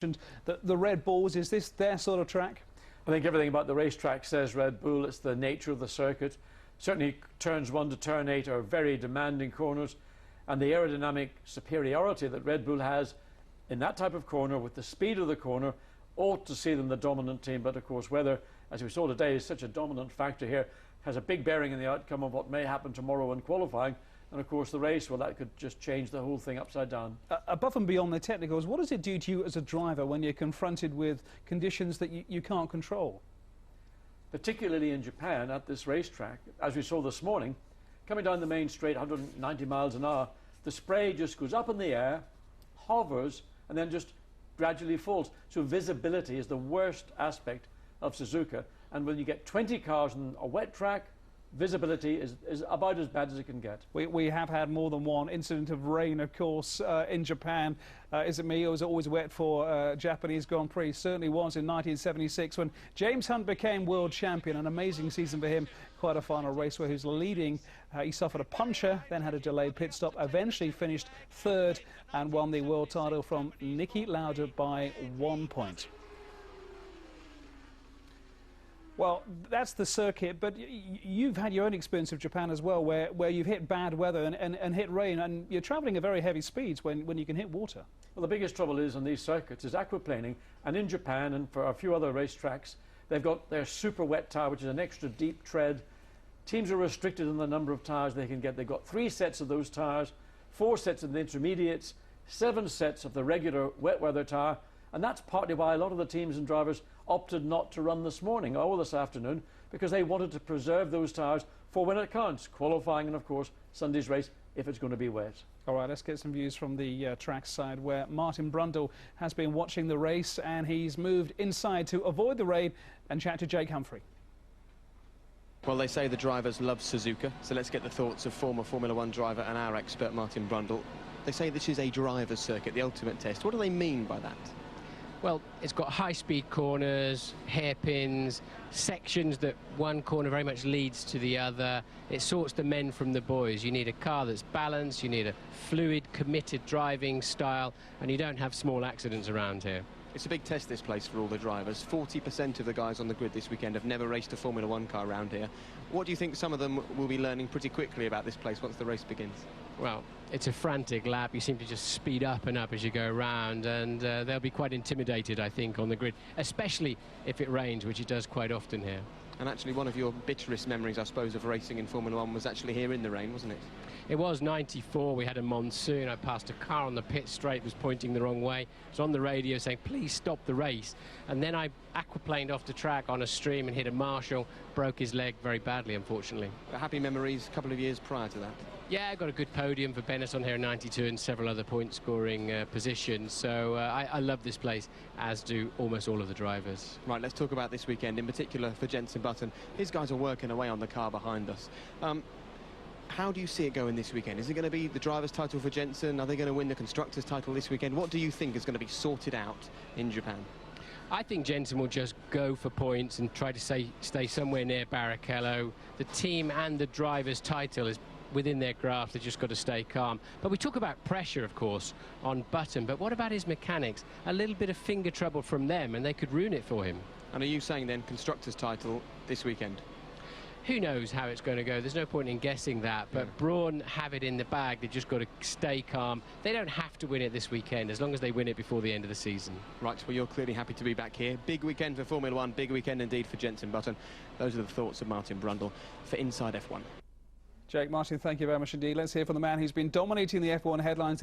The Red Bulls, is this their sort of track? I think everything about the racetrack says Red Bull. It's the nature of the circuit. Certainly turns 1 to turn 8 are very demanding corners, and the aerodynamic superiority that Red Bull has in that type of corner with the speed of the corner ought to see them the dominant team. But of course weather, as we saw today, is such a dominant factor here, has a big bearing in the outcome of what may happen tomorrow in qualifying. And of course the race, well, that could just change the whole thing upside down. Above and beyond the technicals, what does it do to you as a driver when you're confronted with conditions that you can't control? Particularly in Japan at this racetrack, as we saw this morning, coming down the main straight 190 miles an hour, the spray just goes up in the air, hovers, and then just gradually falls. So visibility is the worst aspect of Suzuka. And when you get 20 cars on a wet track, visibility is about as bad as it can get. We have had more than one incident of rain, of course, in Japan. Is it me, or was it always wet for Japanese Grand Prix? Certainly was in 1976 when James Hunt became world champion. An amazing season for him. Quite a final race where he was leading. He suffered a puncture, then had a delayed pit stop, eventually finished third and won the world title from Niki Lauda by 1 point. Well, that's the circuit, but you've had your own experience of Japan as well, where you've hit bad weather and hit rain, and you're travelling at very heavy speeds when you can hit water. Well, the biggest trouble is on these circuits is aquaplaning, and in Japan and for a few other racetracks, they've got their super wet tire, which is an extra deep tread. Teams are restricted in the number of tires they can get. They've got 3 sets of those tires, 4 sets of the intermediates, 7 sets of the regular wet weather tire. And that's partly why a lot of the teams and drivers opted not to run this morning or this afternoon, because they wanted to preserve those tyres for when it counts, qualifying and, of course, Sunday's race if it's going to be wet. All right, let's get some views from the track side, where Martin Brundle has been watching the race, and he's moved inside to avoid the rain and chat to Jake Humphrey. Well, they say the drivers love Suzuka, so let's get the thoughts of former Formula One driver and our expert, Martin Brundle. They say this is a driver's circuit, the ultimate test. What do they mean by that? Well, it's got high-speed corners, hairpins, sections that one corner very much leads to the other. It sorts the men from the boys. You need a car that's balanced, you need a fluid, committed driving style, and you don't have small accidents around here. It's a big test, this place, for all the drivers. 40% of the guys on the grid this weekend have never raced a Formula One car around here. What do you think some of them will be learning pretty quickly about this place once the race begins? Well, it's a frantic lap. You seem to just speed up and up as you go around, and they'll be quite intimidated, I think, on the grid, especially if it rains, which it does quite often here. And actually, one of your bitterest memories, I suppose, of racing in Formula One was actually here in the rain, wasn't it? It was 94. We had a monsoon. I passed a car on the pit straight, was pointing the wrong way. It was on the radio saying, please stop the race. And then I aquaplaned off the track on a stream and hit a marshal, broke his leg very badly, unfortunately. Happy memories a couple of years prior to that? Yeah, I got a good podium for Benetton here in 92 and several other point-scoring positions. So I love this place, as do almost all of the drivers. Right, let's talk about this weekend, in particular for Jenson Button. His guys are working away on the car behind us. How do you see it going this weekend? Is it going to be the driver's title for Jenson? Are they going to win the constructor's title this weekend? What do you think is going to be sorted out in Japan? I think Jenson will just go for points and try to stay somewhere near Barrichello. The team and the driver's title is within their grasp. They've just got to stay calm. But we talk about pressure, of course, on Button. But what about his mechanics? A little bit of finger trouble from them, and they could ruin it for him. And are you saying, then, constructor's title this weekend? Who knows how it's going to go? There's no point in guessing that, but Brawn have it in the bag. They've just got to stay calm. They don't have to win it this weekend, as long as they win it before the end of the season. Right, well, you're clearly happy to be back here. Big weekend for Formula One, big weekend indeed for Jenson Button. Those are the thoughts of Martin Brundle for Inside F1. Jake, Martin, thank you very much indeed. Let's hear from the man who's been dominating the F1 headlines